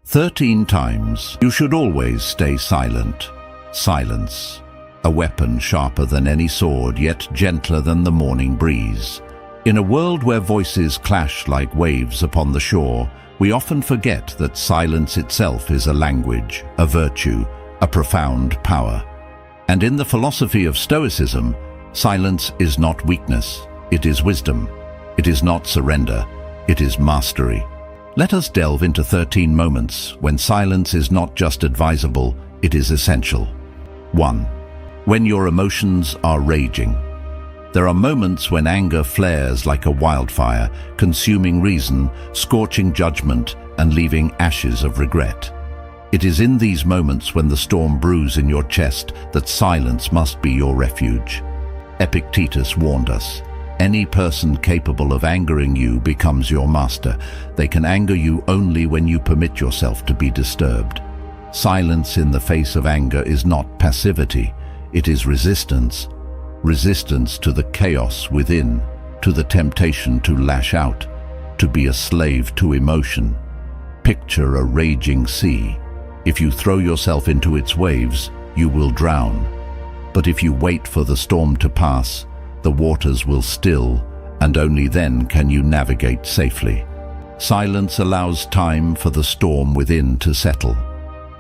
13 times you should always stay silent. Silence, a weapon sharper than any sword, yet gentler than the morning breeze. In a world where voices clash like waves upon the shore, we often forget that silence itself is a language, a virtue, a profound power. And in the philosophy of Stoicism, silence is not weakness, it is wisdom. It is not surrender, it is mastery. Let us delve into 13 moments when silence is not just advisable, it is essential. 1. When your emotions are raging. There are moments when anger flares like a wildfire, consuming reason, scorching judgment, and leaving ashes of regret. It is in these moments when the storm brews in your chest that silence must be your refuge. Epictetus warned us, any person capable of angering you becomes your master. They can anger you only when you permit yourself to be disturbed. Silence in the face of anger is not passivity, it is resistance. Resistance to the chaos within, to the temptation to lash out, to be a slave to emotion. Picture a raging sea. If you throw yourself into its waves, you will drown. But if you wait for the storm to pass, the waters will still, and only then can you navigate safely. Silence allows time for the storm within to settle.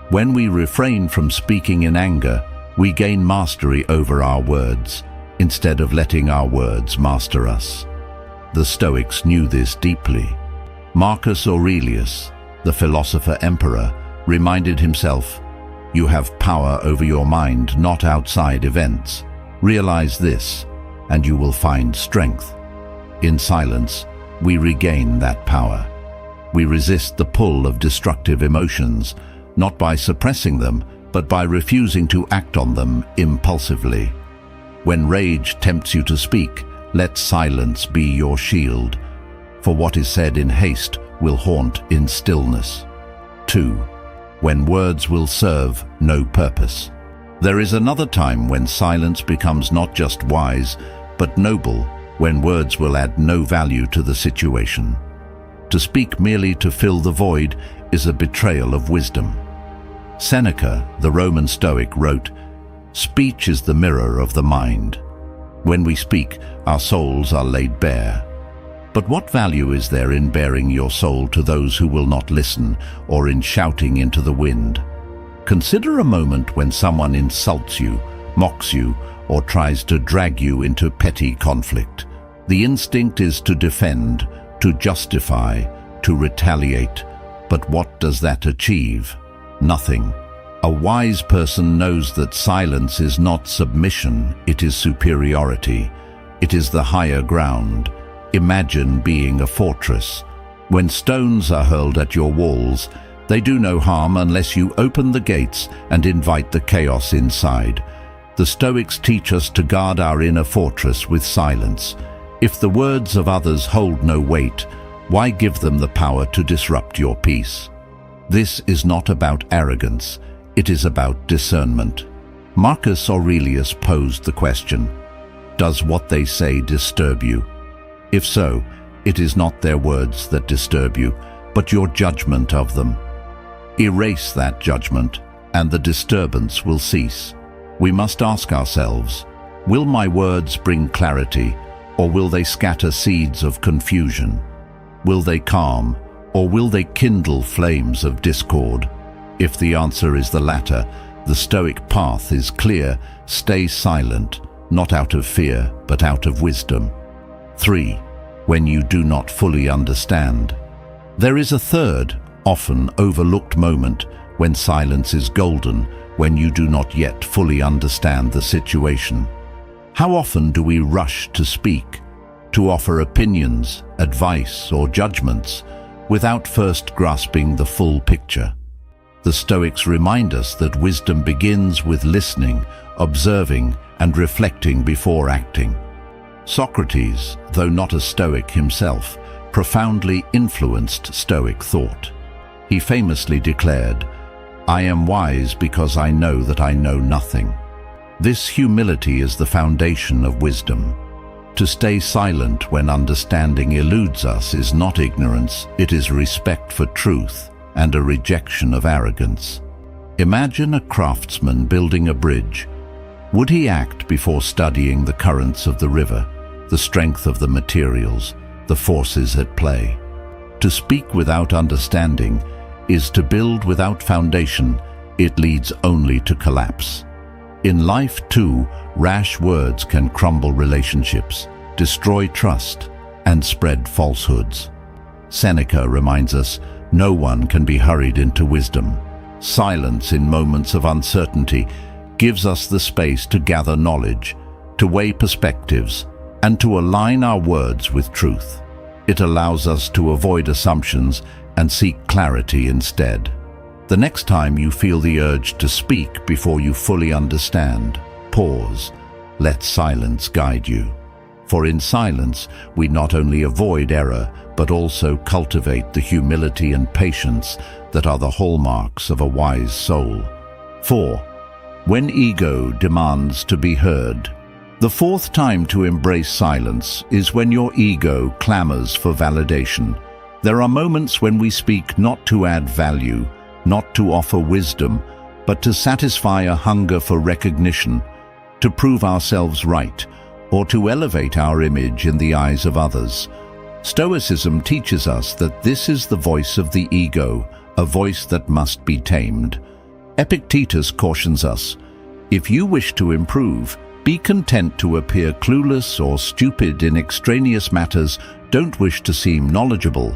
When we refrain from speaking in anger, we gain mastery over our words, instead of letting our words master us. The Stoics knew this deeply. Marcus Aurelius, the philosopher-emperor, reminded himself, "You have power over your mind, not outside events. Realize this, and you will find strength." In silence, we regain that power. We resist the pull of destructive emotions, not by suppressing them, but by refusing to act on them impulsively. When rage tempts you to speak, let silence be your shield, for what is said in haste will haunt in stillness. 2. When words will serve no purpose. There is another time when silence becomes not just wise, but noble, when words will add no value to the situation. To speak merely to fill the void is a betrayal of wisdom. Seneca, the Roman Stoic, wrote, "Speech is the mirror of the mind. When we speak, our souls are laid bare. But what value is there in bearing your soul to those who will not listen, or in shouting into the wind? Consider a moment when someone insults you, mocks you, or tries to drag you into petty conflict. The instinct is to defend, to justify, to retaliate. But what does that achieve? Nothing. A wise person knows that silence is not submission, it is superiority. It is the higher ground. Imagine being a fortress. When stones are hurled at your walls, they do no harm unless you open the gates and invite the chaos inside. The Stoics teach us to guard our inner fortress with silence. If the words of others hold no weight, why give them the power to disrupt your peace? This is not about arrogance, it is about discernment. Marcus Aurelius posed the question, does what they say disturb you? If so, it is not their words that disturb you, but your judgment of them. Erase that judgment, and the disturbance will cease. We must ask ourselves, will my words bring clarity, or will they scatter seeds of confusion? Will they calm, or will they kindle flames of discord? If the answer is the latter, the Stoic path is clear. Stay silent, not out of fear, but out of wisdom. 3. When you do not fully understand. There is a third, often overlooked moment when silence is golden, when you do not yet fully understand the situation. How often do we rush to speak, to offer opinions, advice, or judgments, without first grasping the full picture? The Stoics remind us that wisdom begins with listening, observing, and reflecting before acting. Socrates, though not a Stoic himself, profoundly influenced Stoic thought. He famously declared, "I am wise because I know that I know nothing." This humility is the foundation of wisdom. To stay silent when understanding eludes us is not ignorance, it is respect for truth. and a rejection of arrogance. Imagine a craftsman building a bridge. Would he act before studying the currents of the river, the strength of the materials, the forces at play? To speak without understanding is to build without foundation. It leads only to collapse. In life, too, rash words can crumble relationships, destroy trust, and spread falsehoods. Seneca reminds us, no one can be hurried into wisdom. Silence in moments of uncertainty gives us the space to gather knowledge, to weigh perspectives, and to align our words with truth. It allows us to avoid assumptions and seek clarity instead. The next time you feel the urge to speak before you fully understand, pause. Let silence guide you. For in silence, we not only avoid error, but also cultivate the humility and patience that are the hallmarks of a wise soul. 4. When ego demands to be heard. The fourth time to embrace silence is when your ego clamors for validation. There are moments when we speak not to add value, not to offer wisdom, but to satisfy a hunger for recognition, to prove ourselves right, or to elevate our image in the eyes of others. Stoicism teaches us that this is the voice of the ego, a voice that must be tamed. Epictetus cautions us, if you wish to improve, be content to appear clueless or stupid in extraneous matters. Don't wish to seem knowledgeable.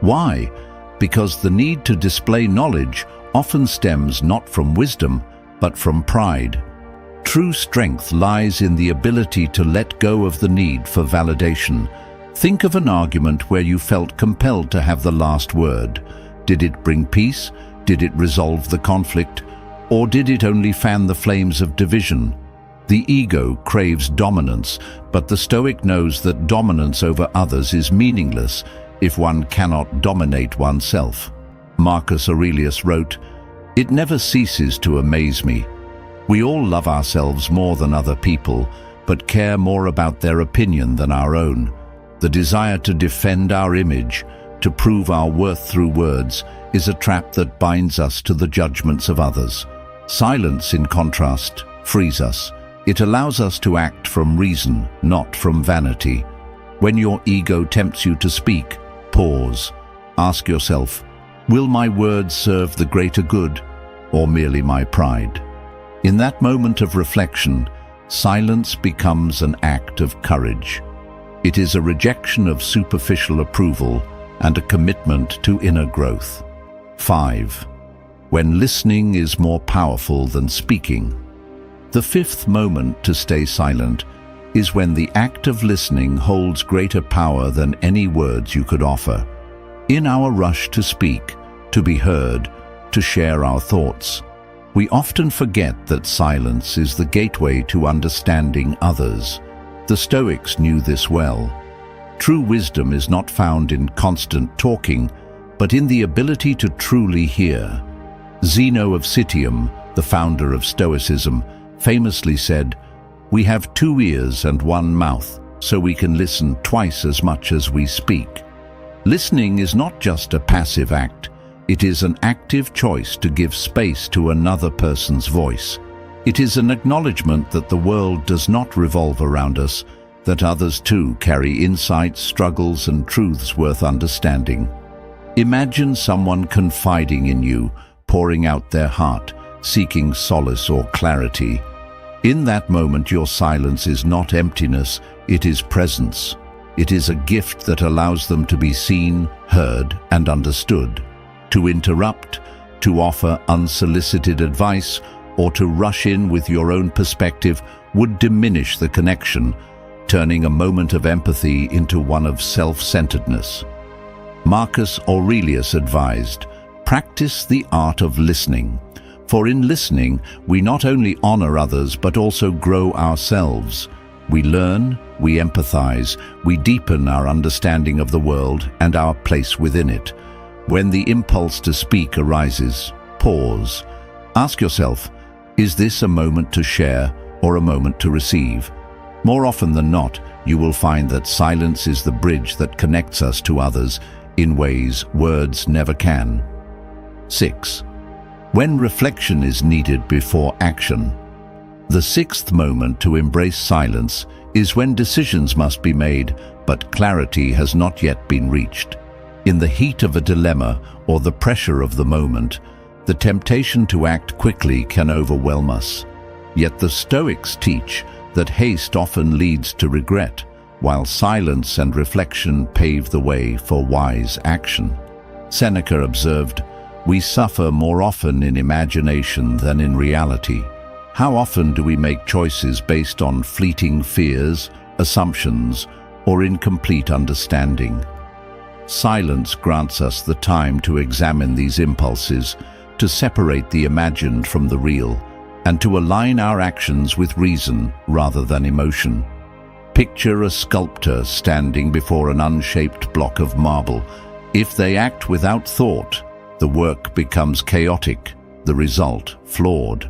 Why? Because the need to display knowledge often stems not from wisdom, but from pride. True strength lies in the ability to let go of the need for validation. Think of an argument where you felt compelled to have the last word. Did it bring peace? Did it resolve the conflict? Or did it only fan the flames of division? The ego craves dominance, but the Stoic knows that dominance over others is meaningless if one cannot dominate oneself. Marcus Aurelius wrote, "It never ceases to amaze me. We all love ourselves more than other people, but care more about their opinion than our own. The desire to defend our image, to prove our worth through words, is a trap that binds us to the judgments of others. Silence, in contrast, frees us. It allows us to act from reason, not from vanity. When your ego tempts you to speak, pause. Ask yourself, will my words serve the greater good, or merely my pride? In that moment of reflection, silence becomes an act of courage. It is a rejection of superficial approval and a commitment to inner growth. 5. When listening is more powerful than speaking. The fifth moment to stay silent is when the act of listening holds greater power than any words you could offer. In our rush to speak, to be heard, to share our thoughts, we often forget that silence is the gateway to understanding others. The Stoics knew this well. True wisdom is not found in constant talking, but in the ability to truly hear. Zeno of Citium, the founder of Stoicism, famously said, "We have 2 ears and 1 mouth, so we can listen twice as much as we speak." Listening is not just a passive act. It is an active choice to give space to another person's voice. It is an acknowledgement that the world does not revolve around us, that others too carry insights, struggles, and truths worth understanding. Imagine someone confiding in you, pouring out their heart, seeking solace or clarity. In that moment, your silence is not emptiness, it is presence. It is a gift that allows them to be seen, heard, and understood. To interrupt, to offer unsolicited advice, or to rush in with your own perspective would diminish the connection, turning a moment of empathy into one of self-centeredness. Marcus Aurelius advised, "Practice the art of listening. For in listening, we not only honor others but also grow ourselves. We learn, we empathize, we deepen our understanding of the world and our place within it." When the impulse to speak arises, pause. Ask yourself, is this a moment to share or a moment to receive? More often than not, you will find that silence is the bridge that connects us to others in ways words never can. 6. When reflection is needed before action. The sixth moment to embrace silence is when decisions must be made, but clarity has not yet been reached. In the heat of a dilemma or the pressure of the moment, the temptation to act quickly can overwhelm us. Yet the Stoics teach that haste often leads to regret, while silence and reflection pave the way for wise action. Seneca observed, "We suffer more often in imagination than in reality." How often do we make choices based on fleeting fears, assumptions, or incomplete understanding? Silence grants us the time to examine these impulses, to separate the imagined from the real, and to align our actions with reason rather than emotion. Picture a sculptor standing before an unshaped block of marble. If they act without thought, the work becomes chaotic, the result flawed.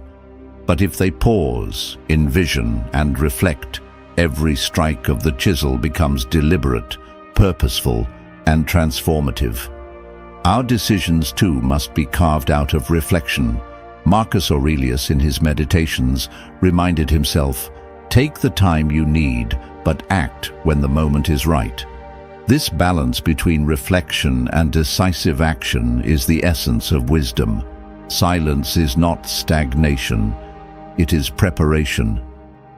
But if they pause, envision, and reflect, every strike of the chisel becomes deliberate, purposeful, and transformative. Our decisions too must be carved out of reflection. Marcus Aurelius in his Meditations reminded himself, "Take the time you need, but act when the moment is right." This balance between reflection and decisive action is the essence of wisdom. Silence is not stagnation. It is preparation.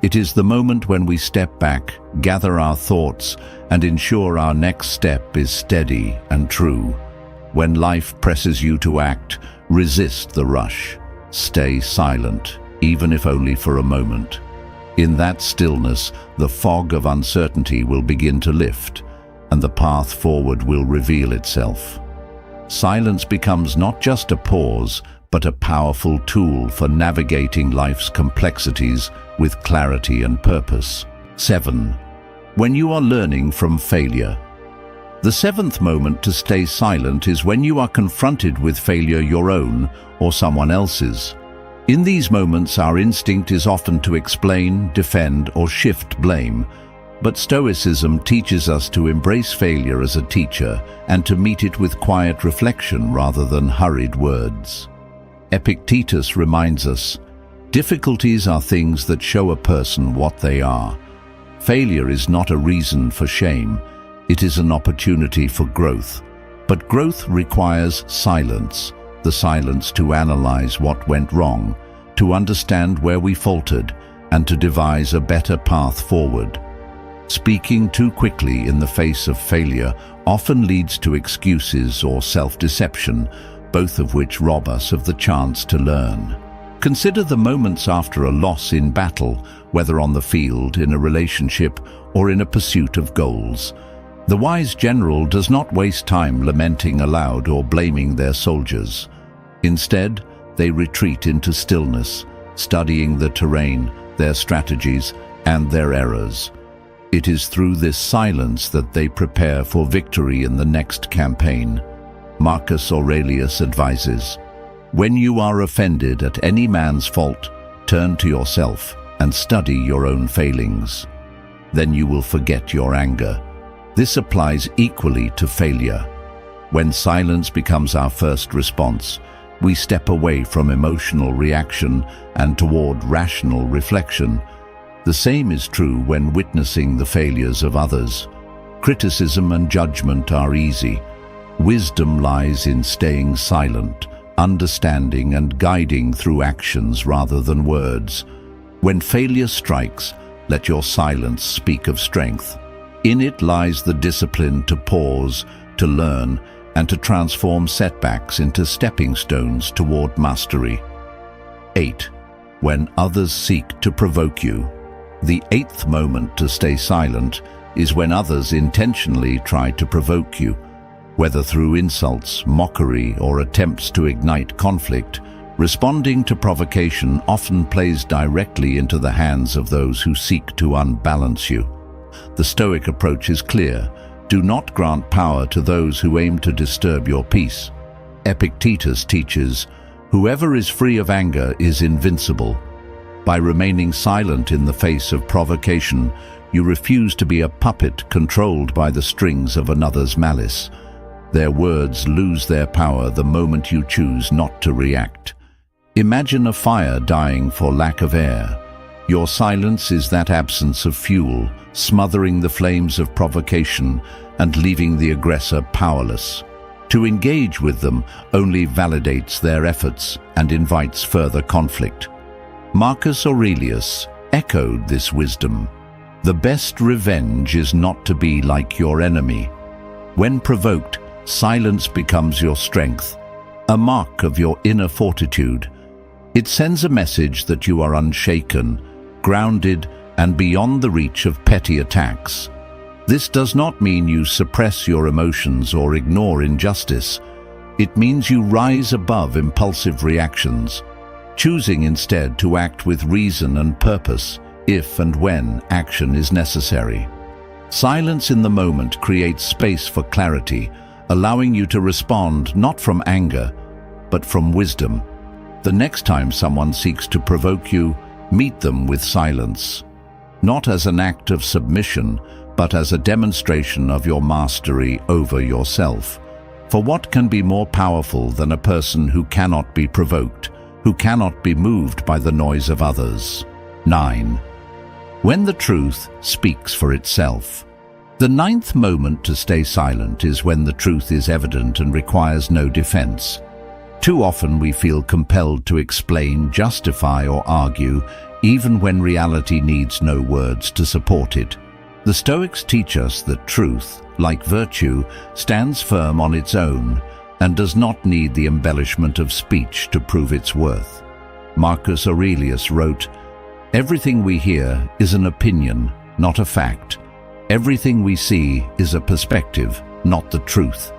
It is the moment when we step back, gather our thoughts, and ensure our next step is steady and true. When life presses you to act, resist the rush. Stay silent, even if only for a moment. In that stillness, the fog of uncertainty will begin to lift, and the path forward will reveal itself. Silence becomes not just a pause, but a powerful tool for navigating life's complexities with clarity and purpose. 7. When you are learning from failure. The seventh moment to stay silent is when you are confronted with failure, your own or someone else's. In these moments, our instinct is often to explain, defend, or shift blame. But Stoicism teaches us to embrace failure as a teacher and to meet it with quiet reflection rather than hurried words. Epictetus reminds us, "Difficulties are things that show a person what they are." Failure is not a reason for shame. It is an opportunity for growth. But growth requires silence, the silence to analyze what went wrong, to understand where we faltered, and to devise a better path forward. Speaking too quickly in the face of failure often leads to excuses or self-deception, both of which rob us of the chance to learn. Consider the moments after a loss in battle, whether on the field, in a relationship, or in a pursuit of goals. The wise general does not waste time lamenting aloud or blaming their soldiers. Instead, they retreat into stillness, studying the terrain, their strategies, and their errors. It is through this silence that they prepare for victory in the next campaign. Marcus Aurelius advises, "When you are offended at any man's fault, turn to yourself and study your own failings. Then you will forget your anger." This applies equally to failure. When silence becomes our first response, we step away from emotional reaction and toward rational reflection. The same is true when witnessing the failures of others. Criticism and judgment are easy. Wisdom lies in staying silent, understanding and guiding through actions rather than words. When failure strikes, let your silence speak of strength. In it lies the discipline to pause, to learn, and to transform setbacks into stepping stones toward mastery. 8. When others seek to provoke you. The eighth moment to stay silent is when others intentionally try to provoke you. Whether through insults, mockery, or attempts to ignite conflict, responding to provocation often plays directly into the hands of those who seek to unbalance you. The Stoic approach is clear. Do not grant power to those who aim to disturb your peace. Epictetus teaches, "Whoever is free of anger is invincible." By remaining silent in the face of provocation, you refuse to be a puppet controlled by the strings of another's malice. Their words lose their power the moment you choose not to react. Imagine a fire dying for lack of air. Your silence is that absence of fuel, smothering the flames of provocation and leaving the aggressor powerless. To engage with them only validates their efforts and invites further conflict. Marcus Aurelius echoed this wisdom. The best revenge is not to be like your enemy. When provoked, silence becomes your strength, a mark of your inner fortitude. It sends a message that you are unshaken, grounded, and beyond the reach of petty attacks. This does not mean you suppress your emotions or ignore injustice. It means you rise above impulsive reactions, choosing instead to act with reason and purpose if and when action is necessary. Silence in the moment creates space for clarity, allowing you to respond not from anger, but from wisdom. The next time someone seeks to provoke you, meet them with silence, not as an act of submission, but as a demonstration of your mastery over yourself. For what can be more powerful than a person who cannot be provoked, who cannot be moved by the noise of others? 9. When the truth speaks for itself. The ninth moment to stay silent is when the truth is evident and requires no defense. Too often we feel compelled to explain, justify, or argue, even when reality needs no words to support it. The Stoics teach us that truth, like virtue, stands firm on its own and does not need the embellishment of speech to prove its worth. Marcus Aurelius wrote, "Everything we hear is an opinion, not a fact. Everything we see is a perspective, not the truth."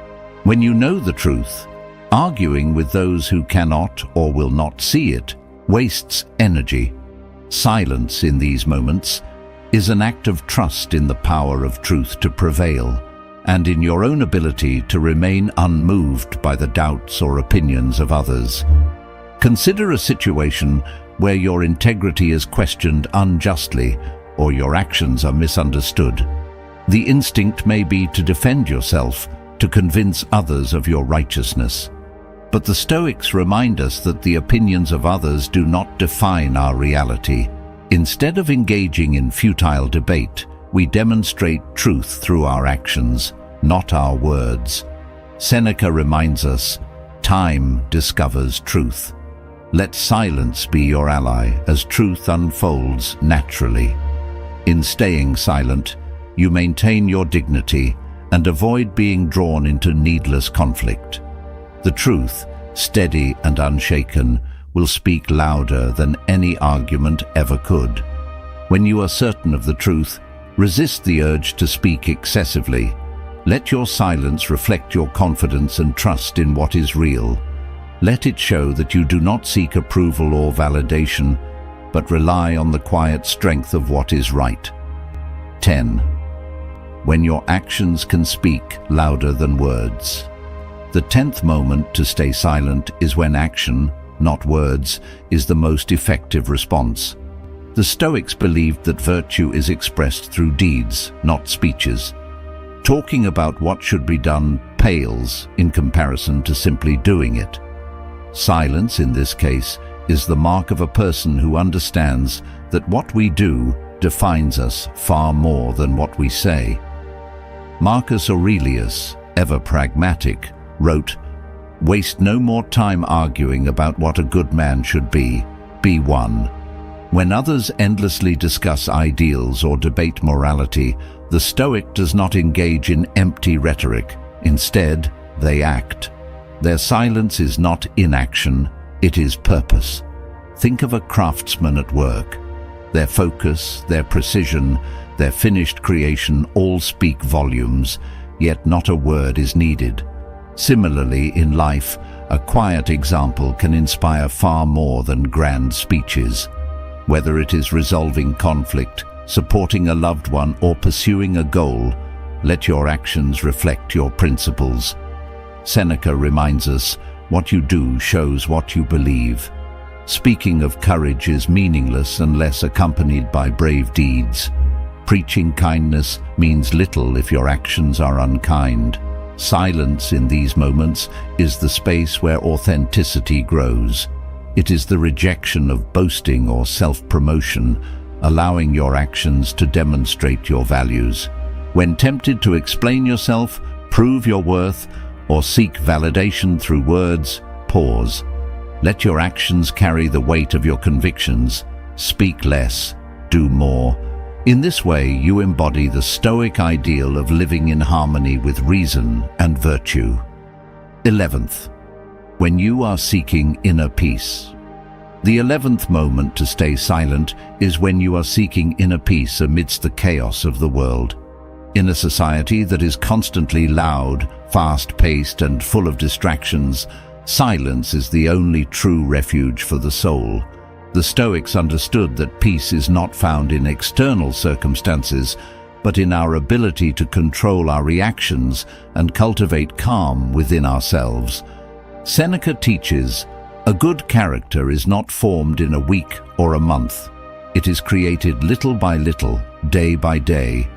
When you know the truth, arguing with those who cannot or will not see it wastes energy. Silence in these moments is an act of trust in the power of truth to prevail, and in your own ability to remain unmoved by the doubts or opinions of others. Consider a situation where your integrity is questioned unjustly or your actions are misunderstood. The instinct may be to defend yourself, to convince others of your righteousness. But the Stoics remind us that the opinions of others do not define our reality. Instead of engaging in futile debate, we demonstrate truth through our actions, not our words. Seneca reminds us, "Time discovers truth." Let silence be your ally as truth unfolds naturally. In staying silent, you maintain your dignity and avoid being drawn into needless conflict. The truth, steady and unshaken, will speak louder than any argument ever could. When you are certain of the truth, resist the urge to speak excessively. Let your silence reflect your confidence and trust in what is real. Let it show that you do not seek approval or validation, but rely on the quiet strength of what is right. 10. When your actions can speak louder than words. The 10th moment to stay silent is when action, not words, is the most effective response. The Stoics believed that virtue is expressed through deeds, not speeches. Talking about what should be done pales in comparison to simply doing it. Silence, in this case, is the mark of a person who understands that what we do defines us far more than what we say. Marcus Aurelius, ever pragmatic, wrote, "Waste no more time arguing about what a good man should be one." When others endlessly discuss ideals or debate morality, the Stoic does not engage in empty rhetoric. Instead, they act. Their silence is not inaction, it is purpose. Think of a craftsman at work. Their focus, their precision, their finished creation all speak volumes, yet not a word is needed. Similarly, in life, a quiet example can inspire far more than grand speeches. Whether it is resolving conflict, supporting a loved one, or pursuing a goal, let your actions reflect your principles. Seneca reminds us, what you do shows what you believe. Speaking of courage is meaningless unless accompanied by brave deeds. Preaching kindness means little if your actions are unkind. Silence in these moments is the space where authenticity grows. It is the rejection of boasting or self-promotion, allowing your actions to demonstrate your values. When tempted to explain yourself, prove your worth, or seek validation through words, pause. Let your actions carry the weight of your convictions. Speak less, do more. In this way, you embody the Stoic ideal of living in harmony with reason and virtue. 11th, when you are seeking inner peace. The 11th moment to stay silent is when you are seeking inner peace amidst the chaos of the world. In a society that is constantly loud, fast-paced, and full of distractions, silence is the only true refuge for the soul. The Stoics understood that peace is not found in external circumstances, but in our ability to control our reactions and cultivate calm within ourselves. Seneca teaches, "A good character is not formed in a week or a month. It is created little by little, day by day."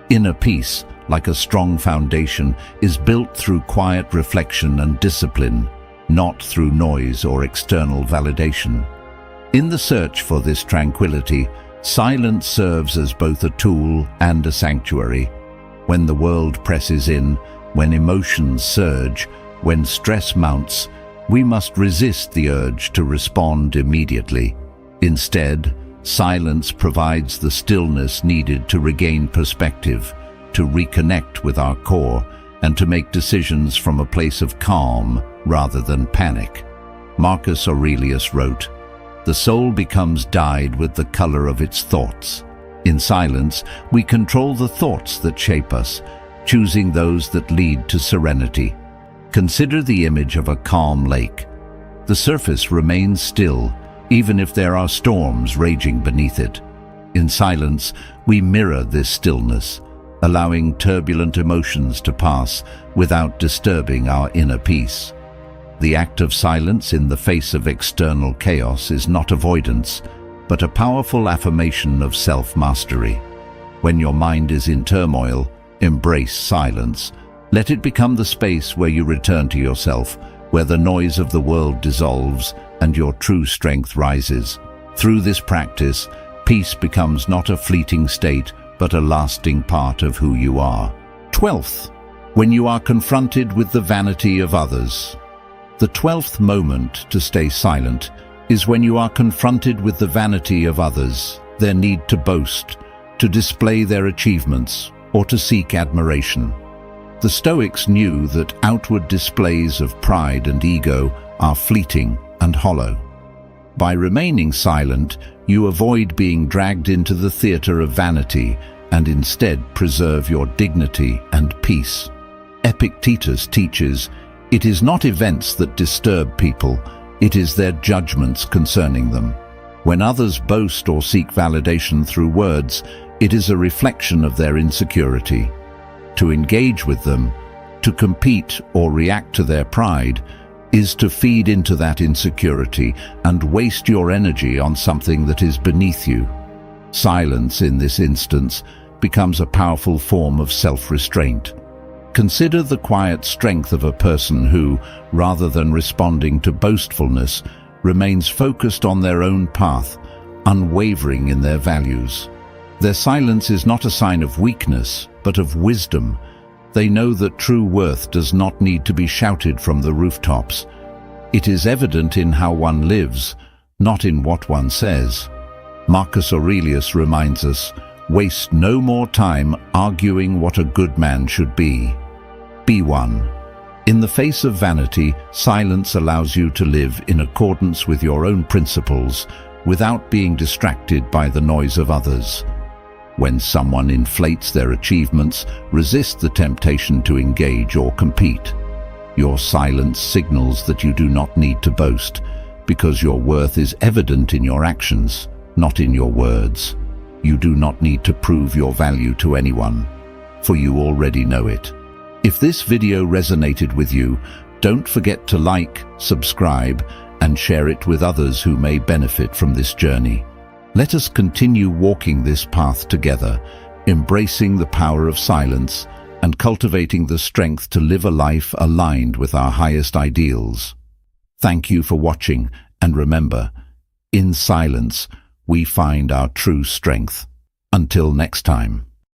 Inner peace, like a strong foundation, is built through quiet reflection and discipline, not through noise or external validation. In the search for this tranquility, silence serves as both a tool and a sanctuary. When the world presses in, when emotions surge, when stress mounts, we must resist the urge to respond immediately. Instead, silence provides the stillness needed to regain perspective, to reconnect with our core, and to make decisions from a place of calm rather than panic. Marcus Aurelius wrote, "The soul becomes dyed with the color of its thoughts." In silence, we control the thoughts that shape us, choosing those that lead to serenity. Consider the image of a calm lake. The surface remains still, even if there are storms raging beneath it. In silence, we mirror this stillness, allowing turbulent emotions to pass without disturbing our inner peace. The act of silence in the face of external chaos is not avoidance, but a powerful affirmation of self-mastery. When your mind is in turmoil, embrace silence. Let it become the space where you return to yourself, where the noise of the world dissolves and your true strength rises. Through this practice, peace becomes not a fleeting state, but a lasting part of who you are. 12th, when you are confronted with the vanity of others. The 12th moment to stay silent is when you are confronted with the vanity of others, their need to boast, to display their achievements, or to seek admiration. The Stoics knew that outward displays of pride and ego are fleeting and hollow. By remaining silent, you avoid being dragged into the theater of vanity and instead preserve your dignity and peace. Epictetus teaches, "It is not events that disturb people, it is their judgments concerning them." When others boast or seek validation through words, it is a reflection of their insecurity. To engage with them, to compete or react to their pride, is to feed into that insecurity and waste your energy on something that is beneath you. Silence, in this instance, becomes a powerful form of self-restraint. Consider the quiet strength of a person who, rather than responding to boastfulness, remains focused on their own path, unwavering in their values. Their silence is not a sign of weakness, but of wisdom. They know that true worth does not need to be shouted from the rooftops. It is evident in how one lives, not in what one says. Marcus Aurelius reminds us, "Waste no more time arguing what a good man should be. Be one." In the face of vanity, silence allows you to live in accordance with your own principles without being distracted by the noise of others. When someone inflates their achievements, resist the temptation to engage or compete. Your silence signals that you do not need to boast, because your worth is evident in your actions, not in your words. You do not need to prove your value to anyone, for you already know it. If this video resonated with you, don't forget to like, subscribe, and share it with others who may benefit from this journey. Let us continue walking this path together, embracing the power of silence and cultivating the strength to live a life aligned with our highest ideals. Thank you for watching, and remember, in silence, we find our true strength. Until next time.